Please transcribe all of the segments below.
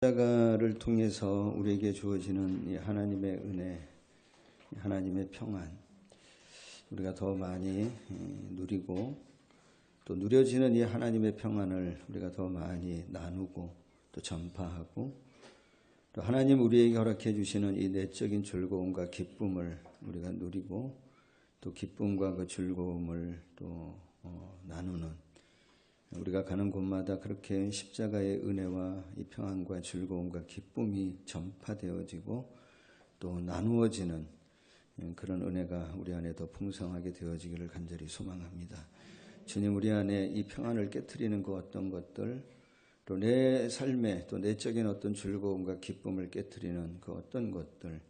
십자가를 통해서 우리에게 주어지는 이 하나님의 은혜, 하나님의 평안, 우리가 더 많이 누리고 또 누려지는 이 하나님의 평안을 우리가 더 많이 나누고 또 전파하고 또 하나님 우리에게 허락해 주시는 이 내적인 즐거움과 기쁨을 우리가 누리고 또 기쁨과 그 즐거움을 또 나누는, 우리가 가는 곳마다 그렇게 십자가의 은혜와 이 평안과 즐거움과 기쁨이 전파되어지고 또 나누어지는 그런 은혜가 우리 안에 더 풍성하게 되어지기를 간절히 소망합니다. 주님, 우리 안에 이 평안을 깨트리는 그 어떤 것들, 또 내 삶에 또 내적인 어떤 즐거움과 기쁨을 깨트리는 그 어떤 것들,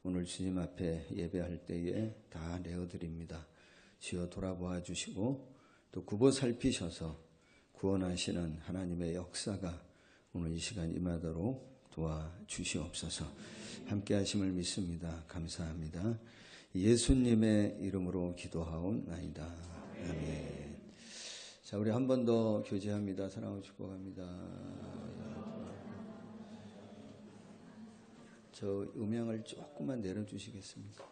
오늘 주님 앞에 예배할 때에 다 내어드립니다. 주여 돌아보아 주시고 또 굽어 살피셔서 구원하시는 하나님의 역사가 오늘 이 시간 임하도록 도와주시옵소서. 함께 하심을 믿습니다. 감사합니다. 예수님의 이름으로 기도하옵나이다. 아멘. 자, 우리 한 번 더 교제합니다. 사랑하고 축복합니다. 저 음향을 조금만 내려주시겠습니까?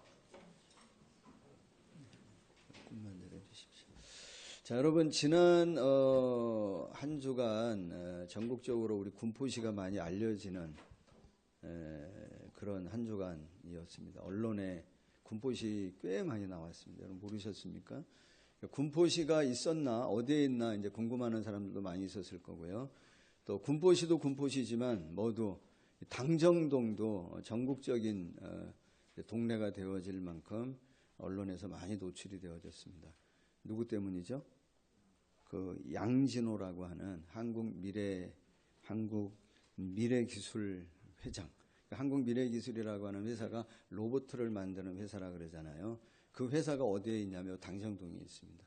조금만 내려주십시오. 자, 여러분, 지난 한 주간 전국적으로 우리 군포시가 많이 알려지는 그런 한 주간이었습니다. 언론에 군포시 꽤 많이 나왔습니다. 여러분 모르셨습니까? 군포시가 있었나 어디에 있나 이제 궁금하는 사람들도 많이 있었을 거고요. 또 군포시도 군포시지만 모두 당정동도 전국적인 동네가 되어질 만큼 언론에서 많이 노출이 되어졌습니다. 누구 때문이죠? 그 양진호라고 하는 한국미래기술 회장. 한국미래기술이라고 하는 회사가 로봇을 만드는 회사라 그러잖아요. 그 회사가 어디에 있냐면 당정동에 있습니다.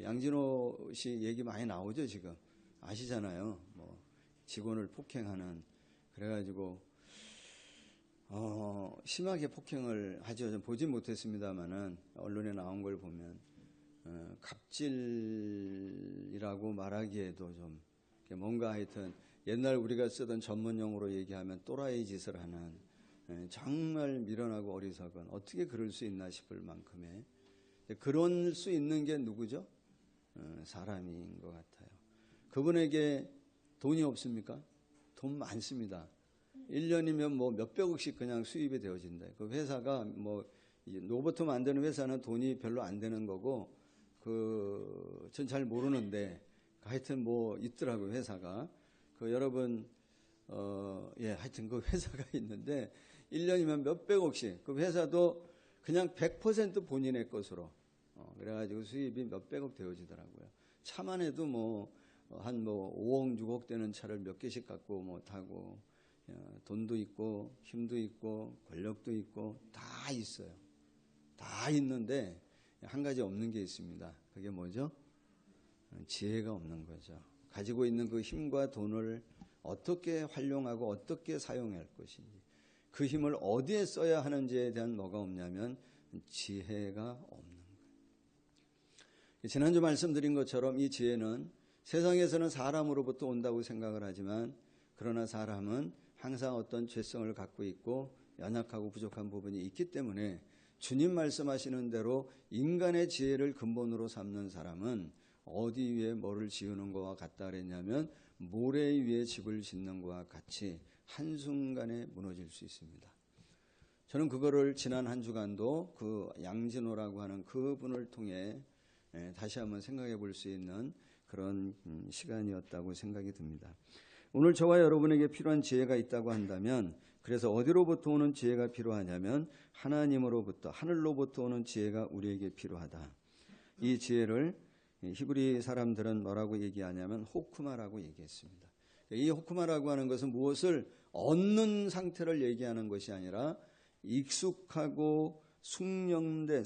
양진호 씨 얘기 많이 나오죠, 지금. 아시잖아요. 뭐 직원을 폭행하는, 그래가지고 심하게 폭행을 하죠. 좀 보진 못했습니다만은 언론에 나온 걸 보면 갑질이라고 말하기에도 좀 뭔가 하여튼 옛날 우리가 쓰던 전문용어로 얘기하면 또라이 짓을 하는, 정말 미련하고 어리석은, 어떻게 그럴 수 있나 싶을 만큼의, 그럴 수 있는 게 누구죠? 사람인 것 같아요. 그분에게 돈이 없습니까? 돈 많습니다. 1년이면 뭐 몇백억씩 그냥 수입이 되어진다. 그 회사가 뭐 로봇 만드는 회사는 돈이 별로 안 되는 거고, 전 잘 모르는데 하여튼 뭐 있더라고요, 회사가. 여러분 하여튼 그 회사가 있는데 1년이면 몇백억씩, 그 회사도 그냥 100% 본인의 것으로 그래가지고 수입이 몇백억 되어지더라고요. 차만 해도 한 5억 6억 되는 차를 몇 개씩 갖고 타고, 돈도 있고 힘도 있고 권력도 있고 다 있어요. 다 있는데 한 가지 없는 게 있습니다. 그게 뭐죠? 지혜가 없는 거죠. 가지고 있는 그 힘과 돈을 어떻게 활용하고 어떻게 사용할 것인지, 그 힘을 어디에 써야 하는지에 대한 뭐가 없냐면 지혜가 없는 거예요. 지난주 말씀드린 것처럼 이 지혜는 세상에서는 사람으로부터 온다고 생각을 하지만, 그러나 사람은 항상 어떤 죄성을 갖고 있고 연약하고 부족한 부분이 있기 때문에 주님 말씀하시는 대로 인간의 지혜를 근본으로 삼는 사람은 어디 위에 뭐를 지으는 것과 같다 그랬냐면 모래 위에 집을 짓는 것과 같이 한순간에 무너질 수 있습니다. 저는 그거를 지난 한 주간도 그 양진호라고 하는 그분을 통해 다시 한번 생각해 볼 수 있는 그런 시간이었다고 생각이 듭니다. 오늘 저와 여러분에게 필요한 지혜가 있다고 한다면, 그래서 어디로부터 오는 지혜가 필요하냐면 하나님으로부터, 하늘로부터 오는 지혜가 우리에게 필요하다. 이 지혜를 히브리 사람들은 뭐라고 얘기하냐면 호크마라고 얘기했습니다. 이 호크마라고 하는 것은 무엇을 얻는 상태를 얘기하는 것이 아니라 익숙하고 숙련된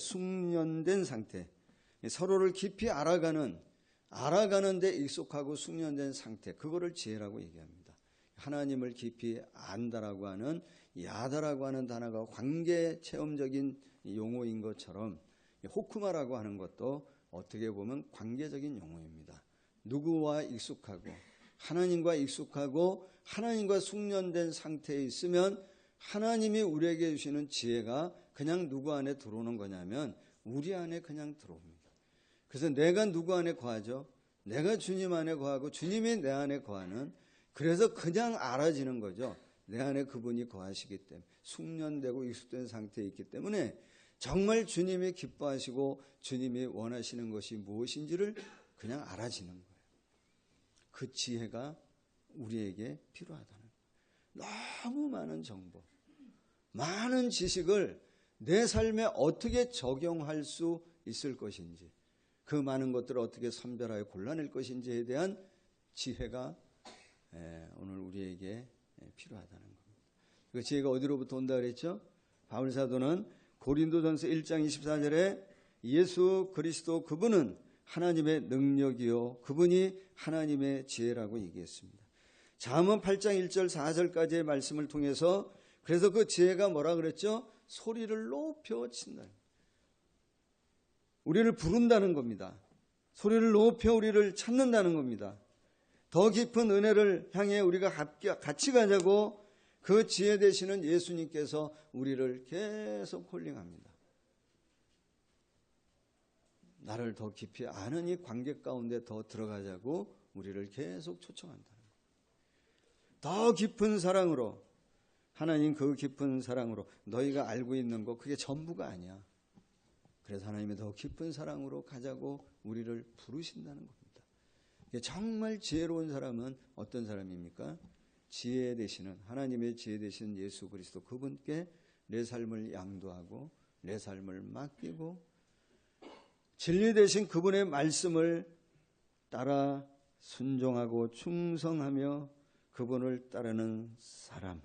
상태, 서로를 깊이 알아가는 데 익숙하고 숙련된 상태, 그거를 지혜라고 얘기합니다. 하나님을 깊이 안다라고 하는, 야다라고 하는 단어가 관계 체험적인 용어인 것처럼 호크마라고 하는 것도 어떻게 보면 관계적인 용어입니다. 누구와 익숙하고 하나님과 익숙하고 하나님과 숙련된 상태에 있으면 하나님이 우리에게 주시는 지혜가 그냥 누구 안에 들어오는 거냐면 우리 안에 그냥 들어옵니다. 그래서 내가 누구 안에 거하죠? 내가 주님 안에 거하고 주님이 내 안에 거하는, 그래서 그냥 알아지는 거죠. 내 안에 그분이 거하시기 때문에, 숙련되고 익숙된 상태에 있기 때문에 정말 주님이 기뻐하시고 주님이 원하시는 것이 무엇인지를 그냥 알아지는 거예요. 그 지혜가 우리에게 필요하다는 거예요. 너무 많은 정보, 많은 지식을 내 삶에 어떻게 적용할 수 있을 것인지, 그 많은 것들을 어떻게 선별하여 골라낼 것인지에 대한 지혜가 오늘 우리에게 필요하다는 겁니다. 그 지혜가 어디로부터 온다 그랬죠? 바울 사도는 고린도전서 1장 24절에 예수 그리스도 그분은 하나님의 능력이요 그분이 하나님의 지혜라고 얘기했습니다. 잠언 8장 1절 4절까지의 말씀을 통해서 그래서 그 지혜가 뭐라 그랬죠? 소리를 높여 친다. 우리를 부른다는 겁니다. 소리를 높여 우리를 찾는다는 겁니다. 더 깊은 은혜를 향해 우리가 같이 가자고 그 지혜 되시는 예수님께서 우리를 계속 콜링합니다. 나를 더 깊이 아는 이 관계 가운데 더 들어가자고 우리를 계속 초청한다는 거예요. 더 깊은 사랑으로, 하나님 그 깊은 사랑으로, 너희가 알고 있는 거 그게 전부가 아니야. 그래서 하나님의 더 깊은 사랑으로 가자고 우리를 부르신다는 겁니다. 정말 지혜로운 사람은 어떤 사람입니까? 지혜 되시는, 하나님의 지혜 되시는 예수 그리스도 그분께 내 삶을 양도하고 내 삶을 맡기고 진리 되신 그분의 말씀을 따라 순종하고 충성하며 그분을 따르는 사람,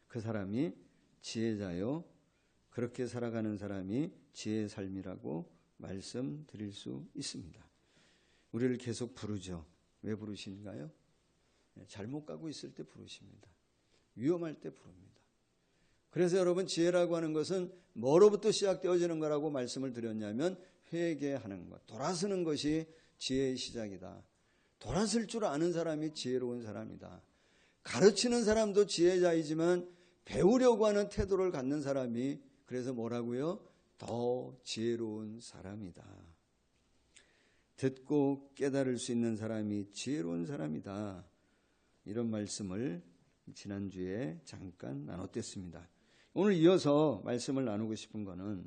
그 사람이 지혜자요, 그렇게 살아가는 사람이 지혜의 삶이라고 말씀드릴 수 있습니다. 우리를 계속 부르죠. 왜 부르신가요? 잘못 가고 있을 때 부르십니다. 위험할 때 부릅니다. 그래서 여러분, 지혜라고 하는 것은 뭐로부터 시작되어지는 거라고 말씀을 드렸냐면 회개하는 것, 돌아서는 것이 지혜의 시작이다. 돌아설 줄 아는 사람이 지혜로운 사람이다. 가르치는 사람도 지혜자이지만 배우려고 하는 태도를 갖는 사람이 그래서 뭐라고요? 더 지혜로운 사람이다. 듣고 깨달을 수 있는 사람이 지혜로운 사람이다. 이런 말씀을 지난주에 잠깐 나눴댔습니다. 오늘 이어서 말씀을 나누고 싶은 거는,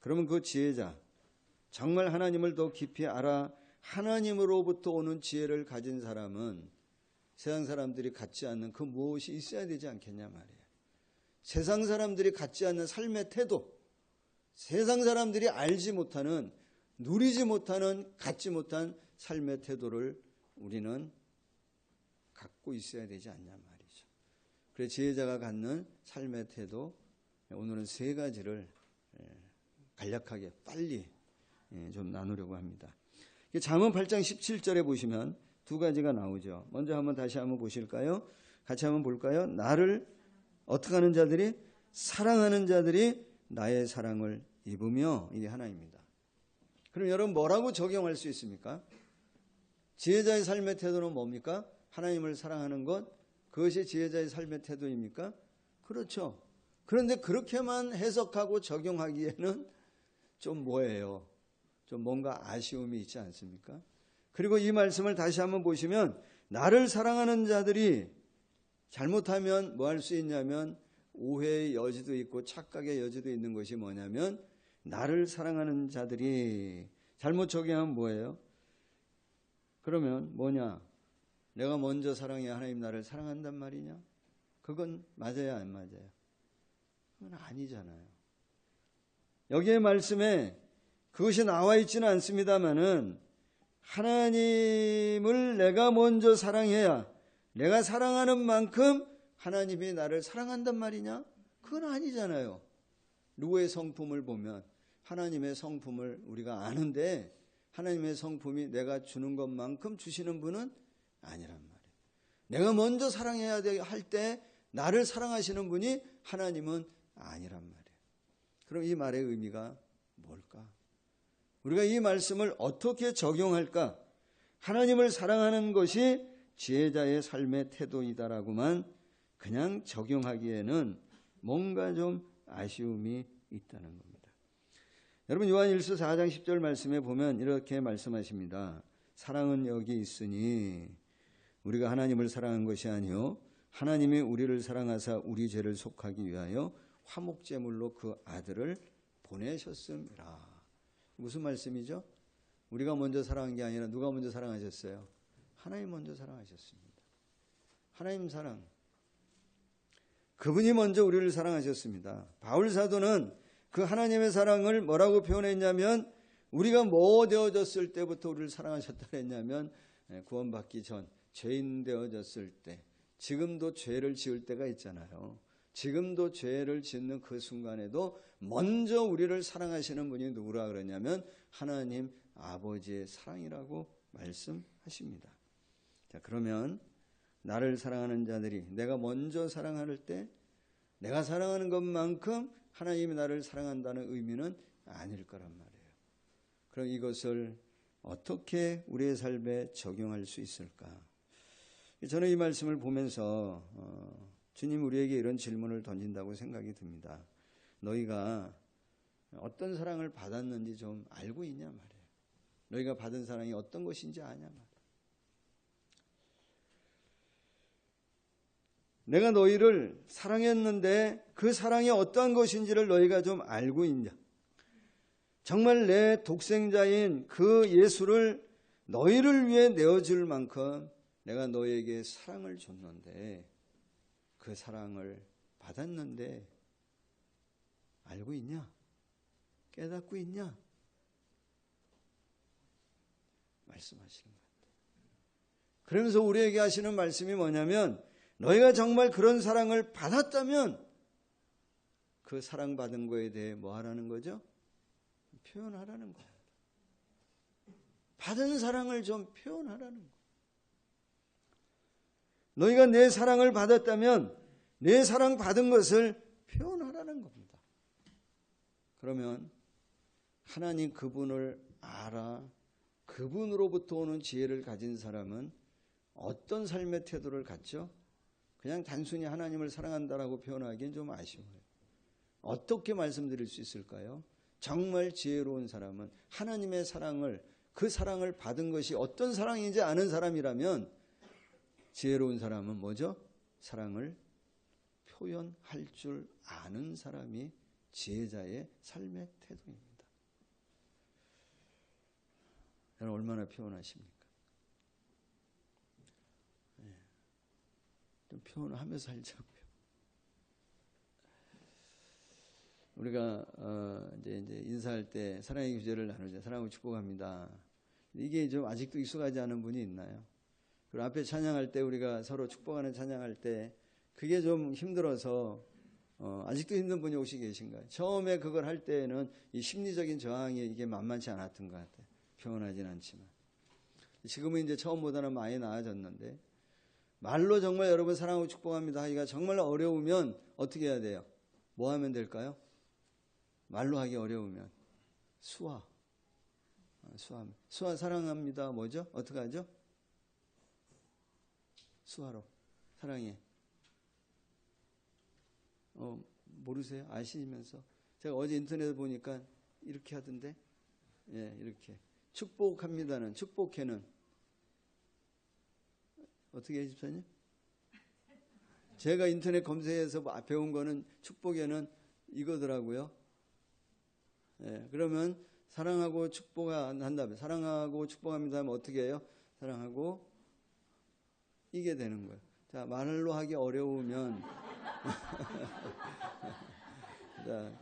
그러면 그 지혜자, 정말 하나님을 더 깊이 알아 하나님으로부터 오는 지혜를 가진 사람은 세상 사람들이 갖지 않는 그 무엇이 있어야 되지 않겠냐 말이에요. 세상 사람들이 갖지 않는 삶의 태도, 세상 사람들이 알지 못하는, 누리지 못하는, 갖지 못한 삶의 태도를 우리는 갖고 있어야 되지 않냐 말이죠. 그래서 지혜자가 갖는 삶의 태도, 오늘은 세 가지를 간략하게 빨리 좀 나누려고 합니다. 잠언 8장 17절에 보시면 두 가지가 나오죠. 먼저 다시 한번 보실까요? 같이 한번 볼까요? 나를 어떻게 하는 자들이? 사랑하는 자들이 나의 사랑을 입으며, 이게 하나입니다. 그럼 여러분 뭐라고 적용할 수 있습니까? 지혜자의 삶의 태도는 뭡니까? 하나님을 사랑하는 것, 그것이 지혜자의 삶의 태도입니까? 그렇죠. 그런데 그렇게만 해석하고 적용하기에는 좀 뭐예요? 좀 뭔가 아쉬움이 있지 않습니까? 그리고 이 말씀을 다시 한번 보시면 나를 사랑하는 자들이, 잘못하면 뭐 할 수 있냐면 오해의 여지도 있고 착각의 여지도 있는 것이 뭐냐면, 나를 사랑하는 자들이 잘못 적용하면 뭐예요? 그러면 뭐냐? 내가 먼저 사랑해야 하나님 나를 사랑한단 말이냐? 그건 맞아요, 안 맞아요? 그건 아니잖아요. 여기에 말씀에 그것이 나와 있지는 않습니다만은, 하나님을 내가 먼저 사랑해야, 내가 사랑하는 만큼 하나님이 나를 사랑한단 말이냐? 그건 아니잖아요. 누구의 성품을 보면 하나님의 성품을 우리가 아는데, 하나님의 성품이 내가 주는 것만큼 주시는 분은 아니란 말이에요. 내가 먼저 사랑해야 할 때 나를 사랑하시는 분이 하나님은 아니란 말이에요. 그럼 이 말의 의미가 뭘까? 우리가 이 말씀을 어떻게 적용할까? 하나님을 사랑하는 것이 지혜자의 삶의 태도이다라고만 그냥 적용하기에는 뭔가 좀 아쉬움이 있다는 겁니다. 여러분 요한일서 4장 10절 말씀에 보면 이렇게 말씀하십니다. 사랑은 여기 있으니 우리가 하나님을 사랑한 것이 아니요 하나님이 우리를 사랑하사 우리 죄를 속하기 위하여 화목제물로 그 아들을 보내셨음이라. 무슨 말씀이죠? 우리가 먼저 사랑한 게 아니라 누가 먼저 사랑하셨어요? 하나님 먼저 사랑하셨습니다. 하나님 사랑. 그분이 먼저 우리를 사랑하셨습니다. 바울 사도는 그 하나님의 사랑을 뭐라고 표현했냐면 우리가 뭐 되어졌을 때부터 우리를 사랑하셨다 했냐면 구원받기 전 죄인 되어졌을 때 지금도 죄를 지을 때가 있잖아요. 지금도 죄를 짓는 그 순간에도 먼저 우리를 사랑하시는 분이 누구라 그러냐면 하나님 아버지의 사랑이라고 말씀하십니다. 자, 그러면 나를 사랑하는 자들이 내가 먼저 사랑할 때 내가 사랑하는 것만큼 하나님이 나를 사랑한다는 의미는 아닐 거란 말이에요. 그럼 이것을 어떻게 우리의 삶에 적용할 수 있을까? 저는 이 말씀을 보면서 주님 우리에게 이런 질문을 던진다고 생각이 듭니다. 너희가 어떤 사랑을 받았는지 좀 알고 있냐 말이에요. 너희가 받은 사랑이 어떤 것인지 아냐 말이에요. 내가 너희를 사랑했는데 그 사랑이 어떠한 것인지를 너희가 좀 알고 있냐. 정말 내 독생자인 그 예수를 너희를 위해 내어줄 만큼 내가 너희에게 사랑을 줬는데 그 사랑을 받았는데 알고 있냐? 깨닫고 있냐? 말씀하시는 것 같아요. 그러면서 우리에게 하시는 말씀이 뭐냐면 너희가 정말 그런 사랑을 받았다면 그 사랑받은 거에 대해 뭐 하라는 거죠? 표현하라는 거예요. 받은 사랑을 좀 표현하라는 거예요. 너희가 내 사랑을 받았다면 내 사랑 받은 것을 표현하라는 겁니다. 그러면 하나님 그분을 알아 그분으로부터 오는 지혜를 가진 사람은 어떤 삶의 태도를 갖죠? 그냥 단순히 하나님을 사랑한다라고 표현하기엔 좀 아쉬워요. 어떻게 말씀드릴 수 있을까요? 정말 지혜로운 사람은 하나님의 사랑을 그 사랑을 받은 것이 어떤 사랑인지 아는 사람이라면 지혜로운 사람은 뭐죠? 사랑을 표현할 줄 아는 사람이 지혜자의 삶의 태도입니다. 여러분 얼마나 표현하십니까? 좀 표현하면서 살자고요. 우리가 이제 인사할 때 사랑의 교제를 나누죠. 사랑하고 축복합니다. 이게 좀 아직도 익숙하지 않은 분이 있나요? 그리고 앞에 찬양할 때 우리가 서로 축복하는 찬양할 때 그게 좀 힘들어서 아직도 힘든 분이 혹시 계신가요? 처음에 그걸 할 때에는 이 심리적인 저항이 이게 만만치 않았던 것 같아요. 표현하진 않지만 지금은 이제 처음보다는 많이 나아졌는데 말로 정말 여러분 사랑하고 축복합니다 하기가 정말 어려우면 어떻게 해야 돼요? 뭐 하면 될까요? 말로 하기 어려우면 수화 사랑합니다 뭐죠? 어떻게 하죠? 수화로 사랑해. 모르세요? 아시면서 제가 어제 인터넷에 보니까 이렇게 하던데 이렇게 축복합니다는 축복해는 어떻게 해 집사님? 제가 인터넷 검색해서 배운 거는 축복에는 이거더라고요. 그러면 사랑하고 축복한다면 사랑하고 축복합니다 하면 어떻게 해요? 사랑하고 이게 되는 거예요. 자, 말로 하기 어려우면 자,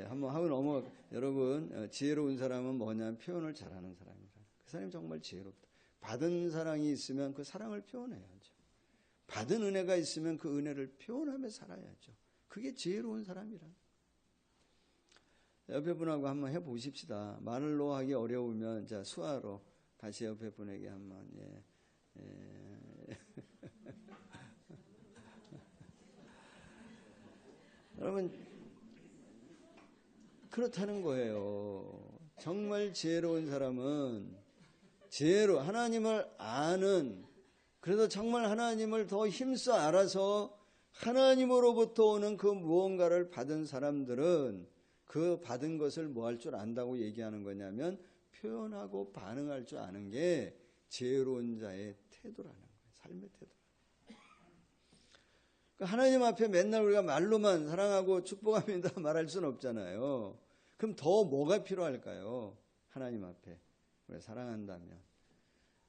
한번 하고 넘어. 여러분 지혜로운 사람은 뭐냐면 표현을 잘하는 사람이라. 그 사람이 정말 지혜롭다. 받은 사랑이 있으면 그 사랑을 표현해야죠. 받은 은혜가 있으면 그 은혜를 표현하며 살아야죠. 그게 지혜로운 사람이라. 옆에 분하고 한번 해보십시다. 말로 하기 어려우면 자 수화로 다시 옆에 분에게 한번 여러분 그렇다는 거예요. 정말 지혜로운 사람은 하나님을 아는 그래도 정말 하나님을 더 힘써 알아서 하나님으로부터 오는 그 무언가를 받은 사람들은 그 받은 것을 뭐 할 줄 안다고 얘기하는 거냐면 표현하고 반응할 줄 아는 게 지혜로운 자의 태도라는 거예요. 삶의 태도. 그러니까 하나님 앞에 맨날 우리가 말로만 사랑하고 축복합니다 말할 수는 없잖아요. 그럼 더 뭐가 필요할까요? 하나님 앞에 우리가 사랑한다면,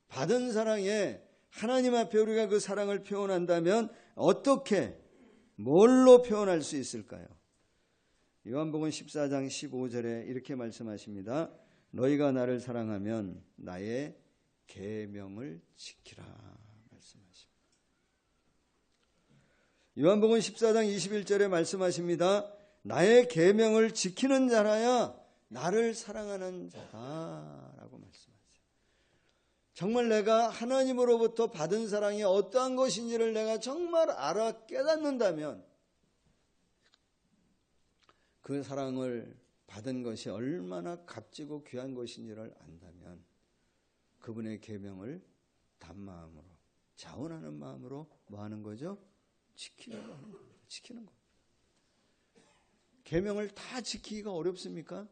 받은 사랑에 하나님 앞에 우리가 그 사랑을 표현한다면 어떻게, 뭘로 표현할 수 있을까요? 요한복음 14장 15절에 이렇게 말씀하십니다. 너희가 나를 사랑하면 나의 계명을 지키라 말씀하십니다. 요한복음 14장 21절에 말씀하십니다. 나의 계명을 지키는 자라야 나를 사랑하는 자다라고 말씀하세요. 정말 내가 하나님으로부터 받은 사랑이 어떠한 것인지를 내가 정말 알아 깨닫는다면, 그 사랑을 받은 것이 얼마나 값지고 귀한 것인지를 안다면 그분의 계명을 단마음으로, 자원하는 마음으로 뭐 하는 거죠? 지키려고 하는 겁니다. 지키는 겁니다. 계명을 다 지키기가 어렵습니까?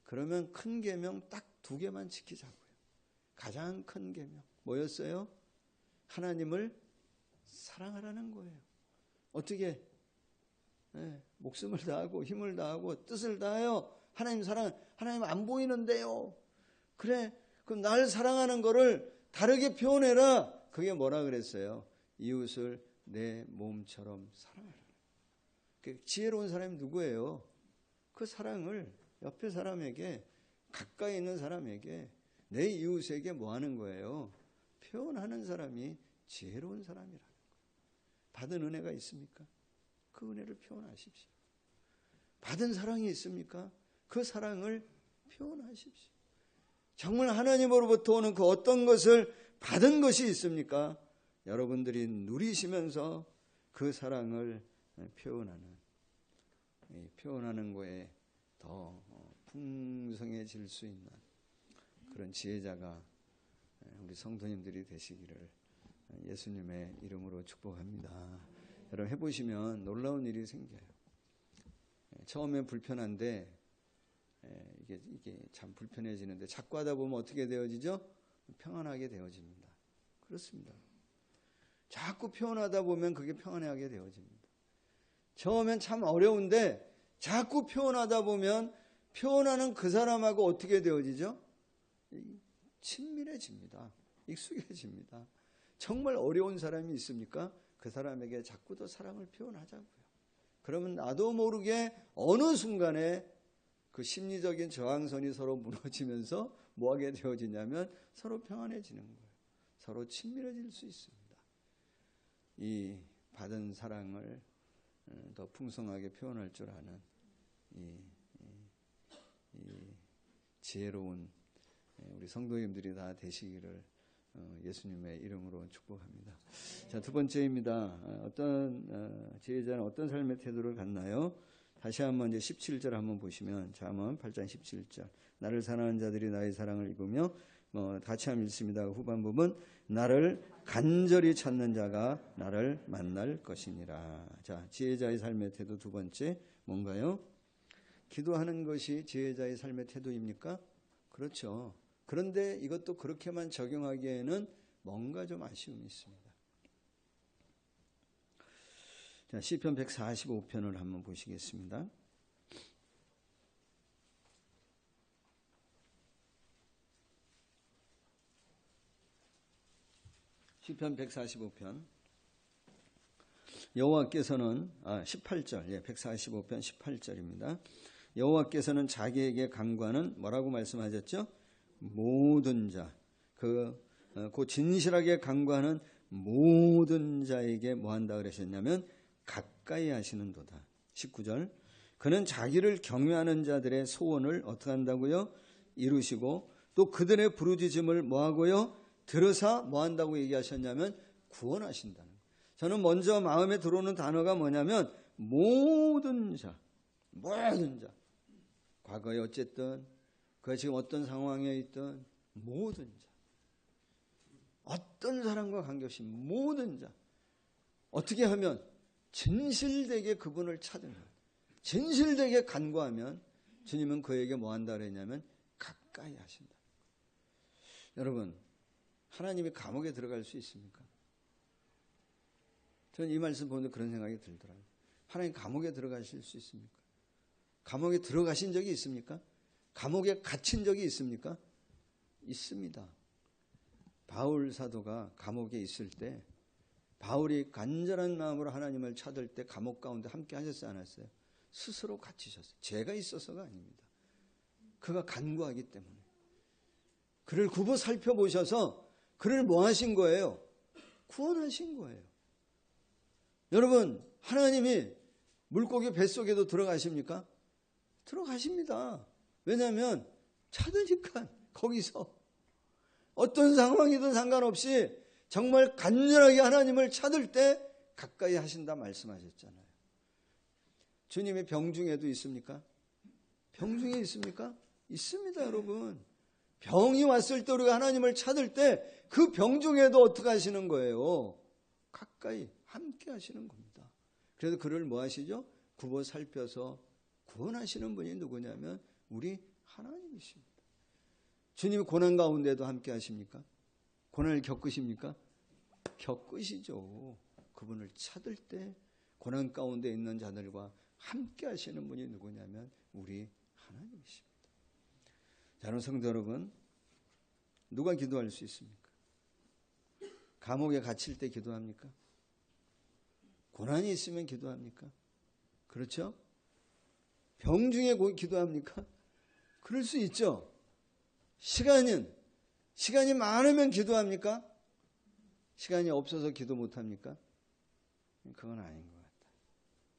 그러면 큰 계명 딱 2개만 지키자고요. 가장 큰 계명 뭐였어요? 하나님을 사랑하라는 거예요. 어떻게? 목숨을 다하고 힘을 다하고 뜻을 다하여 하나님 사랑, 하나님 안 보이는데요. 그래, 그럼 날 사랑하는 거를 다르게 표현해라. 그게 뭐라 그랬어요? 이웃을 내 몸처럼 사랑하라. 지혜로운 사람이 누구예요? 그 사랑을 옆에 사람에게, 가까이 있는 사람에게, 내 이웃에게 뭐 하는 거예요? 표현하는 사람이 지혜로운 사람이라는 거예요. 받은 은혜가 있습니까? 그 은혜를 표현하십시오. 받은 사랑이 있습니까? 그 사랑을 표현하십시오. 정말 하나님으로부터 오는 그 어떤 것을 받은 것이 있습니까? 여러분들이 누리시면서 그 사랑을 표현하는 거에 더 풍성해질 수 있는 그런 지혜자가 우리 성도님들이 되시기를 예수님의 이름으로 축복합니다. 여러분 해보시면 놀라운 일이 생겨요. 처음엔 불편한데 이게 참 불편해지는데 자꾸 하다 보면 어떻게 되어지죠? 평안하게 되어집니다. 그렇습니다. 자꾸 표현하다 보면 그게 평안하게 되어집니다. 처음엔 참 어려운데 자꾸 표현하다 보면 표현하는 그 사람하고 어떻게 되어지죠? 친밀해집니다. 익숙해집니다. 정말 어려운 사람이 있습니까? 그 사람에게 자꾸 더 사랑을 표현하자고요. 그러면 나도 모르게 어느 순간에 그 심리적인 저항선이 서로 무너지면서 뭐하게 되어지냐면 서로 평안해지는 거예요. 서로 친밀해질 수 있습니다. 이 받은 사랑을 더 풍성하게 표현할 줄 아는 이 지혜로운 우리 성도님들이 다 되시기를 예수님의 이름으로 축복합니다. 자, 2번째입니다. 어떤 지혜자는 어떤 삶의 태도를 갖나요? 다시 한번 이제 17절 한번 보시면, 잠언 8장 17절. 나를 사랑하는 자들이 나의 사랑을 입으며, 같이 한번 읽습니다. 후반 부분, 나를 간절히 찾는 자가 나를 만날 것이니라. 자, 지혜자의 삶의 태도 2번째 뭔가요? 기도하는 것이 지혜자의 삶의 태도입니까? 그렇죠. 그런데 이것도 그렇게만 적용하기에는 뭔가 좀 아쉬움이 있습니다. 자, 시편 145편을 한번 보시겠습니다. 시편 145편. 여호와께서는 18절. 145편 18절입니다. 여호와께서는 자기에게 간구하는 뭐라고 말씀하셨죠? 모든 자, 그 진실하게 간구하는 모든 자에게 뭐 한다 그러셨냐면 가까이 하시는도다. 19절. 그는 자기를 경외하는 자들의 소원을 어떻게 한다고요? 이루시고 또 그들의 부르짖음을 뭐 하고요? 들으사 뭐 한다고 얘기하셨냐면 구원하신다는 거예요. 저는 먼저 마음에 들어오는 단어가 뭐냐면 모든 자, 모든 자. 과거에 어쨌든 그가 지금 어떤 상황에 있든 모든 자. 어떤 사람과 관계없이 모든 자 어떻게 하면 진실되게 그분을 찾으면 진실되게 간구하면 주님은 그에게 뭐 한다 그랬냐면 가까이 하신다. 여러분 하나님이 감옥에 들어갈 수 있습니까? 저는 이 말씀 보는데 그런 생각이 들더라고요. 하나님 감옥에 들어가실 수 있습니까? 감옥에 들어가신 적이 있습니까? 감옥에 갇힌 적이 있습니까? 있습니다. 바울 사도가 감옥에 있을 때 바울이 간절한 마음으로 하나님을 찾을 때 감옥 가운데 함께 하셨어요, 안 하셨어요? 스스로 갇히셨어요. 죄가 있어서가 아닙니다. 그가 간구하기 때문에. 그를 굽어 살펴보셔서 그를 뭐 하신 거예요? 구원하신 거예요. 여러분 하나님이 물고기 뱃속에도 들어가십니까? 들어가십니다. 왜냐하면 찾으니까 거기서 어떤 상황이든 상관없이 정말 간절하게 하나님을 찾을 때 가까이 하신다 말씀하셨잖아요. 주님의 병중에도 있습니까? 병중에 있습니까? 있습니다, 여러분. 병이 왔을 때 우리가 하나님을 찾을 때 그 병중에도 어떻게 하시는 거예요? 가까이 함께 하시는 겁니다. 그래서 그를 뭐 하시죠? 굽어 살펴서 구원하시는 분이 누구냐면 우리 하나님이십니다. 주님이 고난 가운데도 함께 하십니까? 고난을 겪으십니까? 겪으시죠. 그분을 찾을 때 고난 가운데 있는 자들과 함께 하시는 분이 누구냐면 우리 하나님이십니다. 자, 여러분 성도 여러분, 누가 기도할 수 있습니까? 감옥에 갇힐 때 기도합니까? 고난이 있으면 기도합니까? 그렇죠? 병 중에 기도합니까? 그럴 수 있죠. 시간이 많으면 기도합니까? 시간이 없어서 기도 못합니까? 그건 아닌 것 같다.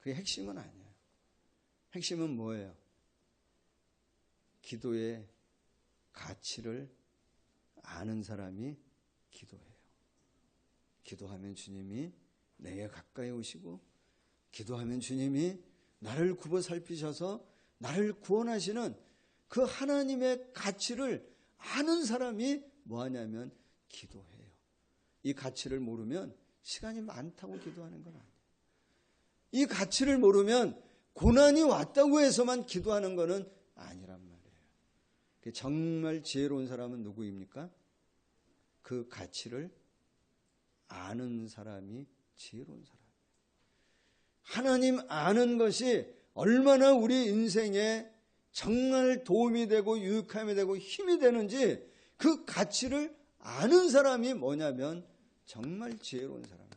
그게 핵심은 아니에요. 핵심은 뭐예요? 기도의 가치를 아는 사람이 기도해요. 기도하면 주님이 내게 가까이 오시고 기도하면 주님이 나를 굽어 살피셔서 나를 구원하시는 그 하나님의 가치를 아는 사람이 뭐하냐면 기도해요. 이 가치를 모르면 시간이 많다고 기도하는 건 아니에요. 이 가치를 모르면 고난이 왔다고 해서만 기도하는 것은 아니란 말이에요. 정말 지혜로운 사람은 누구입니까? 그 가치를 아는 사람이 지혜로운 사람이에요. 하나님 아는 것이 얼마나 우리 인생에 정말 도움이 되고 유익함이 되고 힘이 되는지 그 가치를 아는 사람이 뭐냐면 정말 지혜로운 사람이에요.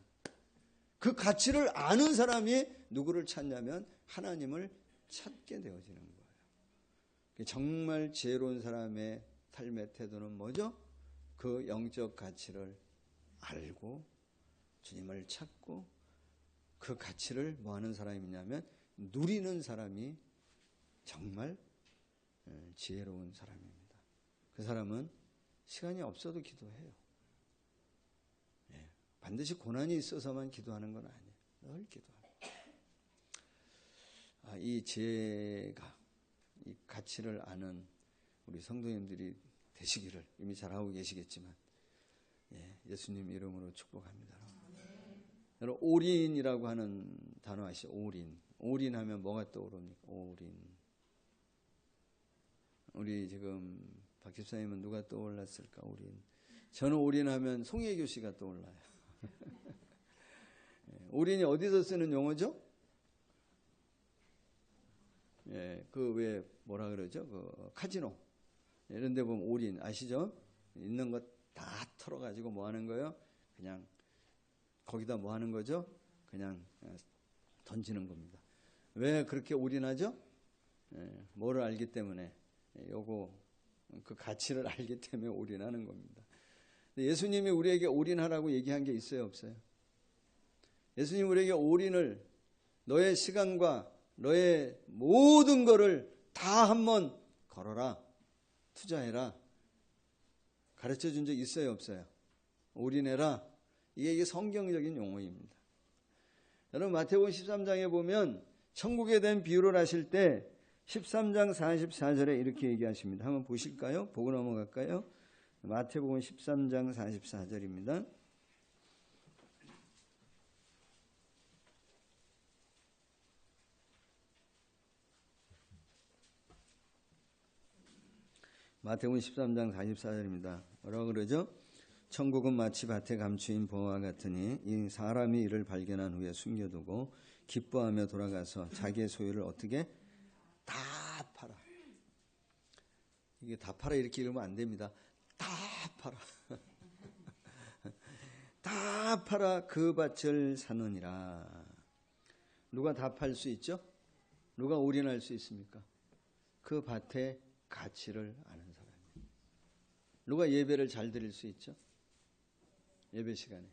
그 가치를 아는 사람이 누구를 찾냐면 하나님을 찾게 되어지는 거예요. 정말 지혜로운 사람의 삶의 태도는 뭐죠? 그 영적 가치를 알고 주님을 찾고 그 가치를 뭐 하는 사람이냐면 누리는 사람이 정말 지혜로운 사람입니다. 그 사람은 시간이 없어도 기도해요. 반드시 고난이 있어서만 기도하는 건 아니에요. 늘 기도합니다. 이 지혜가 이 가치를 아는 우리 성도님들이 되시기를 이미 잘하고 계시겠지만 예수님 이름으로 축복합니다. 여러분 올인이라고 하는 단어 아시죠? 올인. 올인하면 뭐가 떠오릅니까? 올인. 우리 지금 박 집사님은 누가 떠올랐을까? 올인. 저는 올인하면 송혜교 씨가 떠올라요. 올인이 어디서 쓰는 용어죠? 그 왜 뭐라 그러죠? 그 카지노 이런 데 보면 올인 아시죠? 있는 것 다 털어가지고 뭐 하는 거예요? 그냥 거기다 뭐 하는 거죠? 그냥 던지는 겁니다. 왜 그렇게 올인하죠? 뭐를 알기 때문에 요거 그 가치를 알기 때문에 올인하는 겁니다. 예수님이 우리에게 올인하라고 얘기한 게 있어요, 없어요? 예수님 우리에게 올인을 너의 시간과 너의 모든 거를 다 한번 걸어라, 투자해라 가르쳐 준 적 있어요, 없어요? 올인해라. 이게 성경적인 용어입니다. 여러분 마태복음 13장에 보면 천국에 대한 비유를 하실 때 13장 44절에 이렇게 얘기하십니다. 한번 보실까요? 보고 넘어갈까요? 마태복음 13장 44절입니다. 마태복음 13장 44절입니다. 뭐라고 그러죠? 천국은 마치 밭에 감추인 붕어와 같으니 이 사람이 이를 발견한 후에 숨겨두고 기뻐하며 돌아가서 자기의 소유를 어떻게? 다 팔아. 이게 다 팔아 이렇게 읽으면 안 됩니다. 다 팔아. 다 팔아 그 밭을 사느니라. 누가 다 팔 수 있죠? 누가 올인할 수 있습니까? 그 밭의 가치를 아는 사람이에요. 누가 예배를 잘 드릴 수 있죠? 예배 시간에.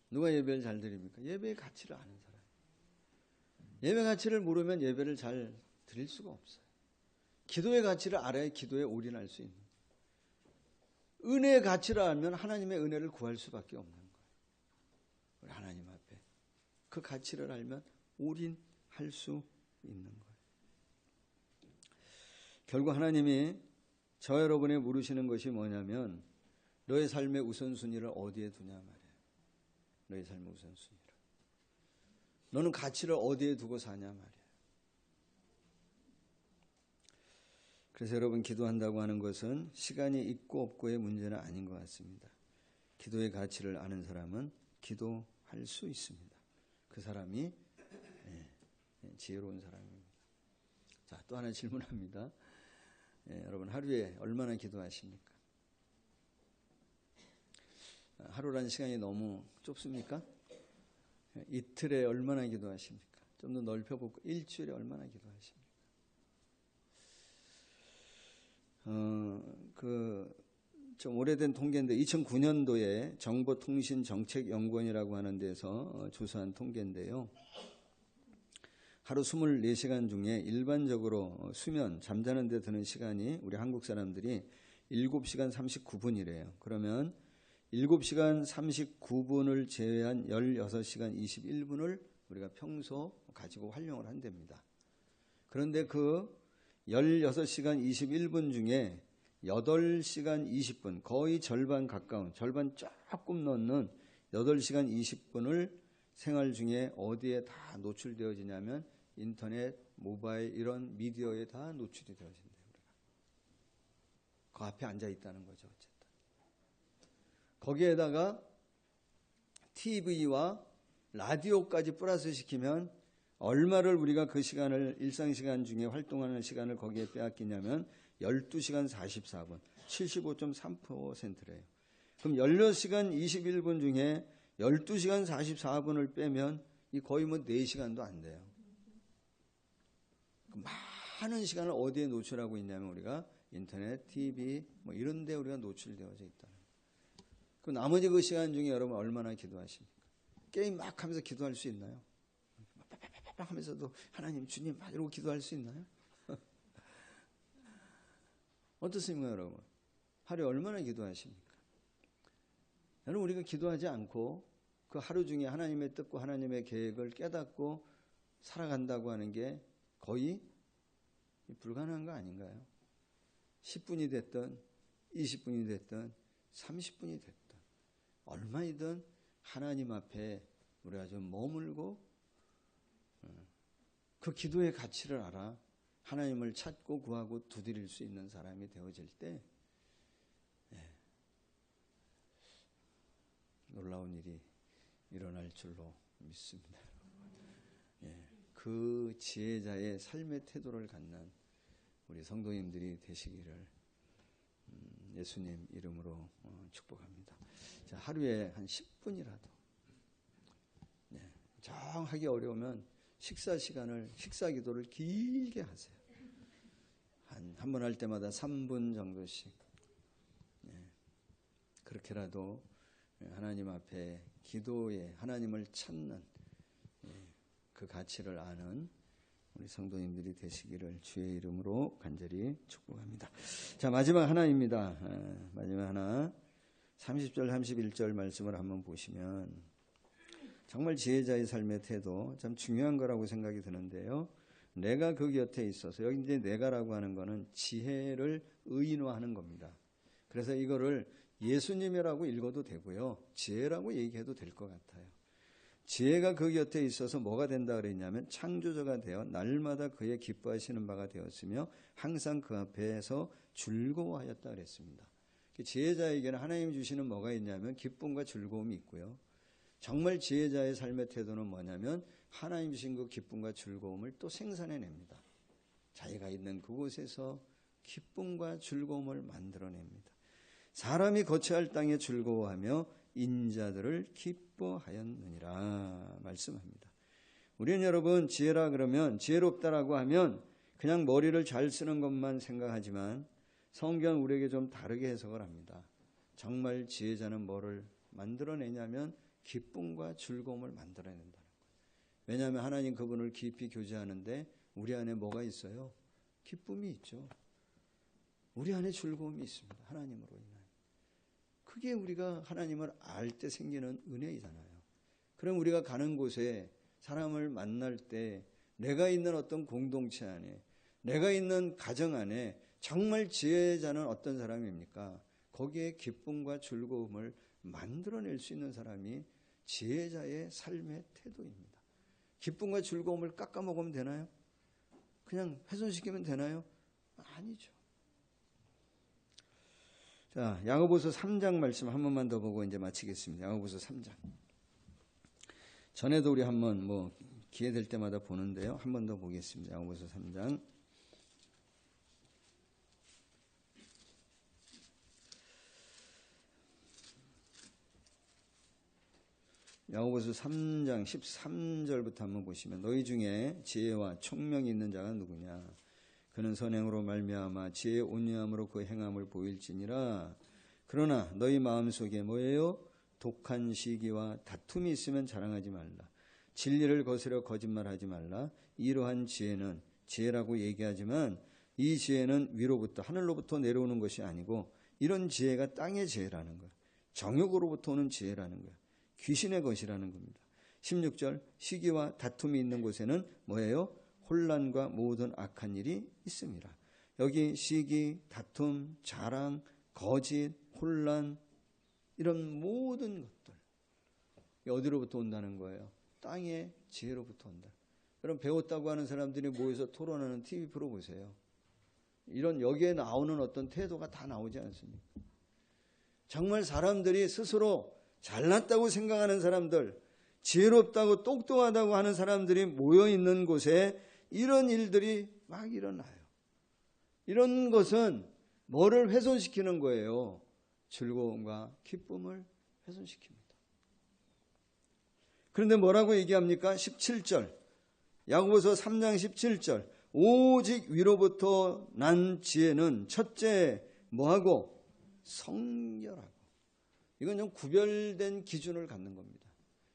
누가 예배를 잘 드립니까? 예배의 가치를 아는 사람. 예배 가치를 모르면 예배를 잘 드릴 수가 없어요. 기도의 가치를 알아야 기도에 올인할 수 있는 거예요. 은혜의 가치를 알면 하나님의 은혜를 구할 수밖에 없는 거예요. 우리 하나님 앞에. 그 가치를 알면 올인할 수 있는 거예요. 결국 하나님이 저 여러분에 물으시는 것이 뭐냐면 너의 삶의 우선순위를 어디에 두냐 말이에요. 너의 삶의 우선순위를. 너는 가치를 어디에 두고 사냐 말이에요. 그래서 여러분 기도한다고 하는 것은 시간이 있고 없고의 문제는 아닌 것 같습니다. 기도의 가치를 아는 사람은 기도할 수 있습니다. 그 사람이 지혜로운 사람입니다. 자, 또 하나 질문합니다. 여러분 하루에 얼마나 기도하십니까? 하루라는 시간이 너무 좁습니까? 이틀에 얼마나 기도하십니까? 좀 더 넓혀보고 일주일에 얼마나 기도하십니까? 좀 오래된 통계인데 2009년도에 정보통신정책연구원이라고 하는 데서 조사한 통계인데요. 하루 24시간 중에 일반적으로 수면, 잠자는 데 드는 시간이 우리 한국 사람들이 7시간 39분이래요. 그러면 7시간 39분을 제외한 16시간 21분을 우리가 평소 가지고 활용을 한답니다. 그런데 그 16시간 21분 중에 8시간 20분, 거의 절반 가까운, 절반 조금 넘는 8시간 20분을 생활 중에 어디에 다 노출되어지냐면 인터넷, 모바일 이런 미디어에 다 노출이 되어진대요. 우리가. 그 앞에 앉아 있다는 거죠. 어쨌든. 거기에다가 TV와 라디오까지 플러스 시키면 얼마를 우리가 그 시간을 일상시간 중에 활동하는 시간을 거기에 빼앗기냐면 12시간 44분, 75.3%래요. 그럼 16시간 21분 중에 12시간 44분을 빼면 이 거의 뭐 4시간도 안 돼요. 많은 시간을 어디에 노출하고 있냐면 우리가 인터넷, TV 뭐 이런 데 우리가 노출되어져 있다는 거예요. 그럼 나머지 그 시간 중에 여러분 얼마나 기도하십니까? 게임 막 하면서 기도할 수 있나요? 막 하면서도 하나님 주님 막 이러고 기도할 수 있나요? 어떻습니까 여러분? 하루에 얼마나 기도하십니까? 여러분 우리가 기도하지 않고 그 하루 중에 하나님의 뜻과 하나님의 계획을 깨닫고 살아간다고 하는 게 거의 불가능한 거 아닌가요? 10분이 됐든 20분이 됐든 30분이 됐든 얼마이든 하나님 앞에 우리가 좀 머물고 그 기도의 가치를 알아 하나님을 찾고 구하고 두드릴 수 있는 사람이 되어질 때 놀라운 일이 일어날 줄로 믿습니다. 그 지혜자의 삶의 태도를 갖는 우리 성도님들이 되시기를 예수님 이름으로 축복합니다. 자, 하루에 한 10분이라도 정하기 어려우면 식사 시간을 식사 기도를 길게 하세요. 한 번 할 때마다 3분 정도씩 그렇게라도 하나님 앞에 기도에 하나님을 찾는 그 가치를 아는 우리 성도님들이 되시기를 주의 이름으로 간절히 축복합니다. 자, 마지막 하나입니다. 마지막 하나 30절 31절 말씀을 한번 보시면 정말 지혜자의 삶의 태도 참 중요한 거라고 생각이 드는데요. 내가 그 곁에 있어서 여기 이제 내가라고 하는 거는 지혜를 의인화하는 겁니다. 그래서 이거를 예수님이라고 읽어도 되고요. 지혜라고 얘기해도 될 것 같아요. 지혜가 그 곁에 있어서 뭐가 된다 그랬냐면 창조자가 되어 날마다 그의 기뻐하시는 바가 되었으며 항상 그 앞에서 즐거워하였다 그랬습니다. 지혜자에게는 하나님 주시는 뭐가 있냐면 기쁨과 즐거움이 있고요. 정말 지혜자의 삶의 태도는 뭐냐면 하나님 주신 그 기쁨과 즐거움을 또 생산해냅니다. 자기가 있는 그곳에서 기쁨과 즐거움을 만들어냅니다. 사람이 거처할 땅에 즐거워하며 인자들을 기뻐하였느니라 말씀합니다. 우리는 여러분 지혜라 그러면 지혜롭다라고 하면 그냥 머리를 잘 쓰는 것만 생각하지만 성경은 우리에게 좀 다르게 해석을 합니다. 정말 지혜자는 뭐를 만들어내냐면 기쁨과 즐거움을 만들어낸다는 거예요. 왜냐하면 하나님 그분을 깊이 교제하는데 우리 안에 뭐가 있어요? 기쁨이 있죠. 우리 안에 즐거움이 있습니다. 하나님으로 인하여. 그게 우리가 하나님을 알 때 생기는 은혜이잖아요. 그럼 우리가 가는 곳에 사람을 만날 때 내가 있는 어떤 공동체 안에 내가 있는 가정 안에 정말 지혜자는 어떤 사람입니까? 거기에 기쁨과 즐거움을 만들어낼 수 있는 사람이 지혜자의 삶의 태도입니다. 기쁨과 즐거움을 깎아먹으면 되나요? 그냥 훼손시키면 되나요? 아니죠. 자, 야고보서 3장 말씀 한 번만 더 보고 이제 마치겠습니다. 야고보서 3장. 전에도 우리 한번 기회 될 때마다 보는데요. 한 번 더 보겠습니다. 야고보서 3장. 야고보서 3장 13절부터 한번 보시면 너희 중에 지혜와 총명이 있는 자가 누구냐? 그는 선행으로 말미암아 지혜의 온유함으로 그 행함을 보일지니라. 그러나 너희 마음속에 뭐예요? 독한 시기와 다툼이 있으면 자랑하지 말라. 진리를 거스려 거짓말하지 말라. 이러한 지혜는 지혜라고 얘기하지만 이 지혜는 위로부터 하늘로부터 내려오는 것이 아니고 이런 지혜가 땅의 지혜라는 거예요. 정욕으로부터 오는 지혜라는 거예요. 귀신의 것이라는 겁니다. 16절 시기와 다툼이 있는 곳에는 뭐예요? 혼란과 모든 악한 일이 있습니다. 여기 시기, 다툼, 자랑, 거짓, 혼란 이런 모든 것들 어디로부터 온다는 거예요? 땅의 지혜로부터 온다. 여러분 배웠다고 하는 사람들이 모여서 토론하는 TV 프로 보세요. 이런 여기에 나오는 어떤 태도가 다 나오지 않습니까? 정말 사람들이 스스로 잘났다고 생각하는 사람들, 지혜롭다고 똑똑하다고 하는 사람들이 모여있는 곳에 이런 일들이 막 일어나요. 이런 것은 뭐를 훼손시키는 거예요? 즐거움과 기쁨을 훼손시킵니다. 그런데 뭐라고 얘기합니까? 17절 야고보서 3장 17절 오직 위로부터 난 지혜는 첫째 뭐하고? 성결하고. 이건 좀 구별된 기준을 갖는 겁니다.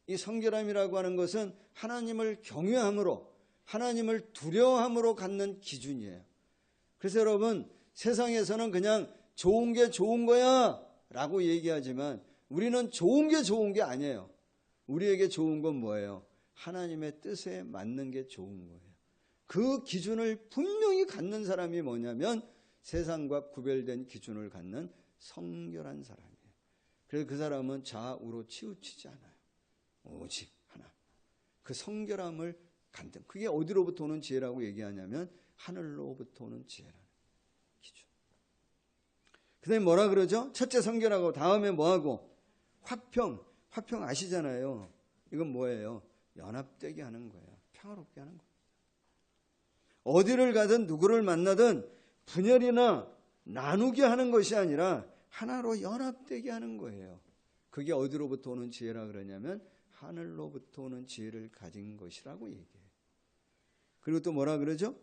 이 성결함이라고 하는 것은 하나님을 경외함으로 하나님을 두려워함으로 갖는 기준이에요. 그래서 여러분 세상에서는 그냥 좋은 게 좋은 거야 라고 얘기하지만 우리는 좋은 게 좋은 게 아니에요. 우리에게 좋은 건 뭐예요? 하나님의 뜻에 맞는 게 좋은 거예요. 그 기준을 분명히 갖는 사람이 뭐냐면 세상과 구별된 기준을 갖는 성결한 사람이에요. 그래서 그 사람은 좌우로 치우치지 않아요. 오직 하나. 그 성결함을 간등. 그게 어디로부터 오는 지혜라고 얘기하냐면 하늘로부터 오는 지혜라는 기준. 그 다음에 뭐라 그러죠? 첫째 성결하고 다음에 뭐하고? 화평. 화평 아시잖아요. 이건 뭐예요? 연합되게 하는 거예요. 평화롭게 하는 거예요. 어디를 가든 누구를 만나든 분열이나 나누게 하는 것이 아니라 하나로 연합되게 하는 거예요. 그게 어디로부터 오는 지혜라 그러냐면 하늘로부터 오는 지혜를 가진 것이라고 얘기해요. 그리고 또 뭐라 그러죠?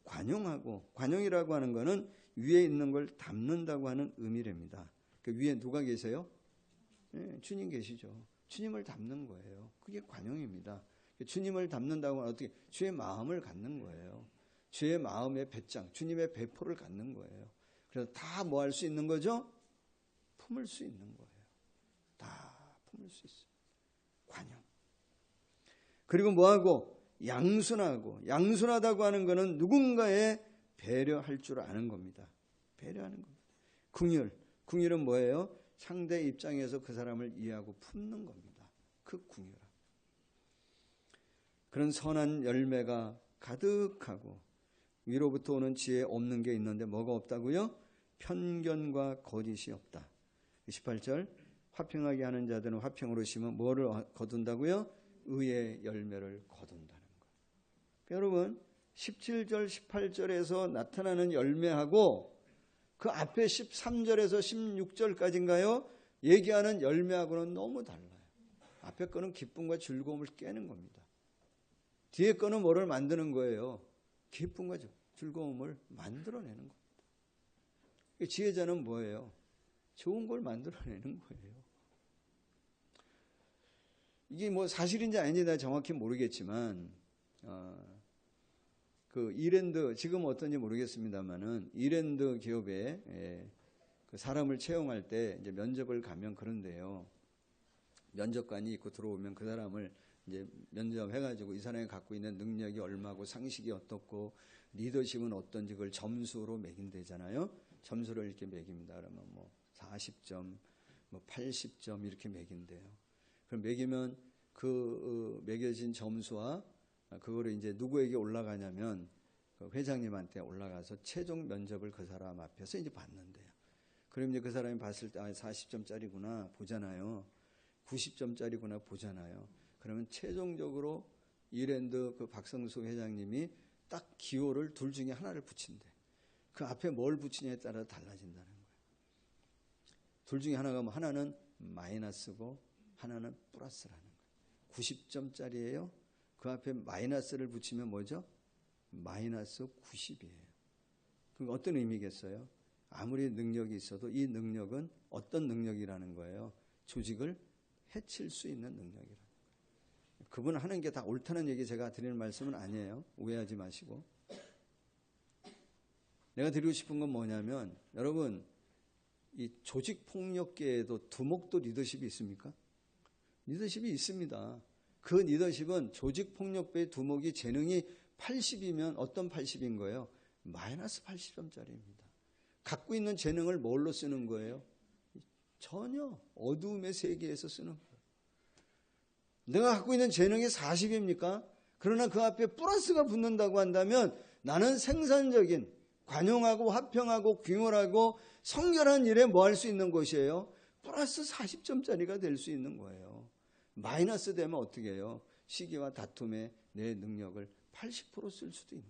관용하고. 관용이라고 하는 거는 위에 있는 걸 담는다고 하는 의미랍니다. 그 위에 누가 계세요? 네, 주님 계시죠. 주님을 담는 거예요. 그게 관용입니다. 주님을 담는다고 하면 어떻게? 주의 마음을 갖는 거예요. 주의 마음의 배짱, 주님의 배포를 갖는 거예요. 그래서 다 뭐 할 수 있는 거죠? 품을 수 있는 거예요. 다 품을 수 있어요. 관용. 그리고 뭐하고? 양순하고. 양순하다고 하는 것은 누군가에 배려할 줄 아는 겁니다. 배려하는 겁니다. 긍휼. 궁율은 뭐예요? 상대 입장에서 그 사람을 이해하고 품는 겁니다. 그 궁율. 그런 선한 열매가 가득하고 위로부터 오는 지혜 없는 게 있는데 뭐가 없다고요? 편견과 거짓이 없다. 18절 화평하게 하는 자들은 화평으로 심어 뭐를 거둔다고요? 의의 열매를 거둔다는 거예요. 여러분 17절 18절에서 나타나는 열매하고 그 앞에 13절에서 16절까지인가요? 얘기하는 열매하고는 너무 달라요. 앞에 거는 기쁨과 즐거움을 깨는 겁니다. 뒤에 거는 뭐를 만드는 거예요? 기쁨과 즐거움을 만들어내는 겁니다. 지혜자는 뭐예요? 좋은 걸 만들어내는 거예요. 이게 뭐 사실인지 아닌지 정확히 모르겠지만 그 이랜드 지금 어떤지 모르겠습니다만은 이랜드 기업에 그 사람을 채용할 때 이제 면접을 가면 그런데요. 면접관이 있고 들어오면 그 사람을 이제 면접해가지고 이 사람이 갖고 있는 능력이 얼마고 상식이 어떻고 리더십은 어떤지 그걸 점수로 매긴대잖아요. 점수를 이렇게 매깁니다. 그러면 뭐 40점, 뭐 80점 이렇게 매긴대요. 그럼 매기면 그 매겨진 점수와 그거를 이제 누구에게 올라가냐면 그 회장님한테 올라가서 최종 면접을 그 사람 앞에서 이제 받는데요. 그럼 이제 그 사람이 봤을 때 40점짜리구나 보잖아요. 90점짜리구나 보잖아요. 그러면 최종적으로 이랜드 그 박성수 회장님이 딱 기호를 둘 중에 하나를 붙인대. 그 앞에 뭘 붙이냐에 따라 달라진다는 거예요. 둘 중에 하나가 뭐 하나는 마이너스고 하나는 플러스라는 거예요. 90점짜리예요. 그 앞에 마이너스를 붙이면 뭐죠? 마이너스 90이에요. 그럼 어떤 의미겠어요? 아무리 능력이 있어도 이 능력은 어떤 능력이라는 거예요? 조직을 해칠 수 있는 능력이라는 거예요. 그분 하는 게 다 옳다는 얘기 제가 드리는 말씀은 아니에요. 오해하지 마시고. 내가 드리고 싶은 건 뭐냐면 여러분 이 조직폭력계에도 두목도 리더십이 있습니까? 리더십이 있습니다. 그 리더십은 조직폭력배의 두목이 재능이 80이면 어떤 80인 거예요? 마이너스 80점짜리입니다. 갖고 있는 재능을 뭘로 쓰는 거예요? 전혀 어두움의 세계에서 쓰는 거예요. 내가 갖고 있는 재능이 40입니까? 그러나 그 앞에 플러스가 붙는다고 한다면 나는 생산적인 관용하고 화평하고 귀몰하고 성결한 일에 뭐 할 수 있는 것이에요? 플러스 40점짜리가 될 수 있는 거예요. 마이너스 되면 어떻게 해요? 시기와 다툼에 내 능력을 80% 쓸 수도 있는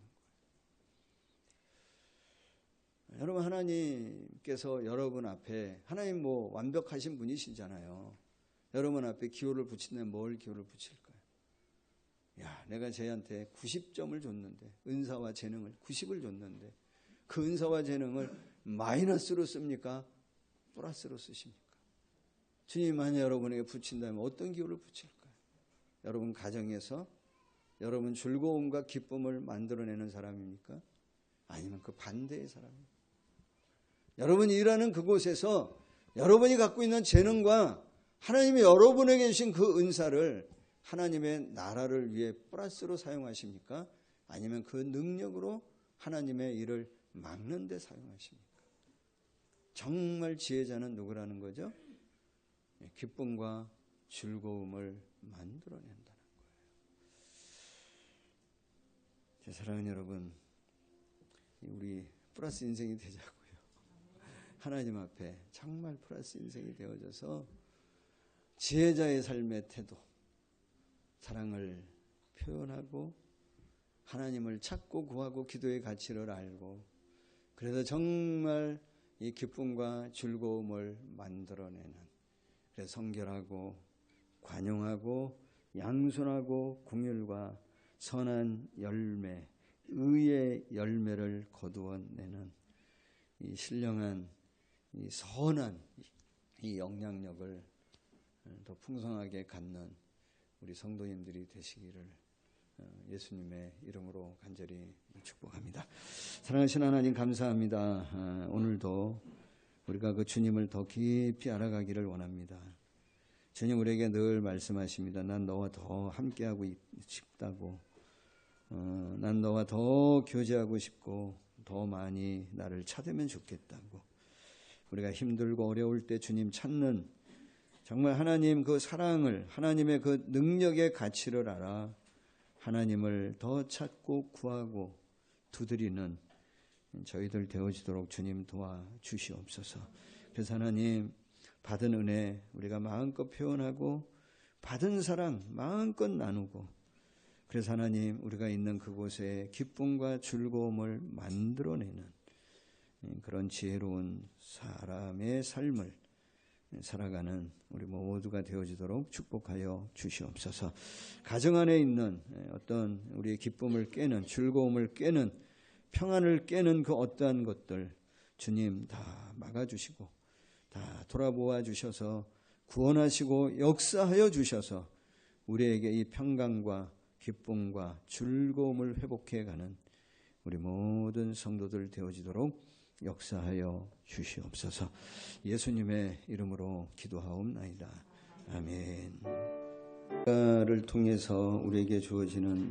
거예요. 여러분 하나님께서 여러분 앞에 하나님 뭐 완벽하신 분이시잖아요. 여러분 앞에 기호를 붙인다면 뭘 기호를 붙일까요? 야, 내가 쟤한테 90점을 줬는데 은사와 재능을 90을 줬는데 그 은사와 재능을 마이너스로 씁니까? 플러스로 쓰십니까? 주님 만약 여러분에게 붙인다면 어떤 기호를 붙일까요? 여러분 가정에서 여러분 즐거움과 기쁨을 만들어내는 사람입니까? 아니면 그 반대의 사람입니까? 여러분이 일하는 그곳에서 여러분이 갖고 있는 재능과 하나님이 여러분에게 주신 그 은사를 하나님의 나라를 위해 플러스로 사용하십니까? 아니면 그 능력으로 하나님의 일을 막는 데 사용하십니까? 정말 지혜자는 누구라는 거죠? 기쁨과 즐거움을 만들어낸다는 거예요. 제 사랑하는 여러분, 우리 플러스 인생이 되자고요. 하나님 앞에 정말 플러스 인생이 되어져서 지혜자의 삶의 태도, 사랑을 표현하고 하나님을 찾고 구하고 기도의 가치를 알고 그래서 정말 이 기쁨과 즐거움을 만들어내는 그래서 성결하고 관용하고 양순하고 긍휼과 선한 열매, 의의 열매를 거두어내는 이 신령한 이 선한 이 영향력을 더 풍성하게 갖는 우리 성도님들이 되시기를 예수님의 이름으로 간절히 축복합니다. 사랑하신 하나님 감사합니다. 오늘도 우리가 그 주님을 더 깊이 알아가기를 원합니다. 주님 우리에게 늘 말씀하십니다. 난 너와 더 함께하고 싶다고, 난 너와 더 교제하고 싶고 더 많이 나를 찾으면 좋겠다고. 우리가 힘들고 어려울 때 주님 찾는 정말 하나님 그 사랑을, 하나님의 그 능력의 가치를 알아 하나님을 더 찾고 구하고 두드리는 저희들 되어지도록 주님 도와주시옵소서. 그래서 하나님 받은 은혜 우리가 마음껏 표현하고 받은 사랑 마음껏 나누고, 그래서 하나님 우리가 있는 그곳에 기쁨과 즐거움을 만들어내는 그런 지혜로운 사람의 삶을 살아가는 우리 모두가 되어지도록 축복하여 주시옵소서. 가정 안에 있는 어떤 우리의 기쁨을 깨는, 즐거움을 깨는, 평안을 깨는 그 어떠한 것들 주님 다 막아주시고 다 돌아보아 주셔서 구원하시고 역사하여 주셔서 우리에게 이 평강과 기쁨과 즐거움을 회복해가는 우리 모든 성도들 되어지도록 역사하여 주시옵소서. 예수님의 이름으로 기도하옵나이다. 아멘. 를 통해서 우리에게 주어지는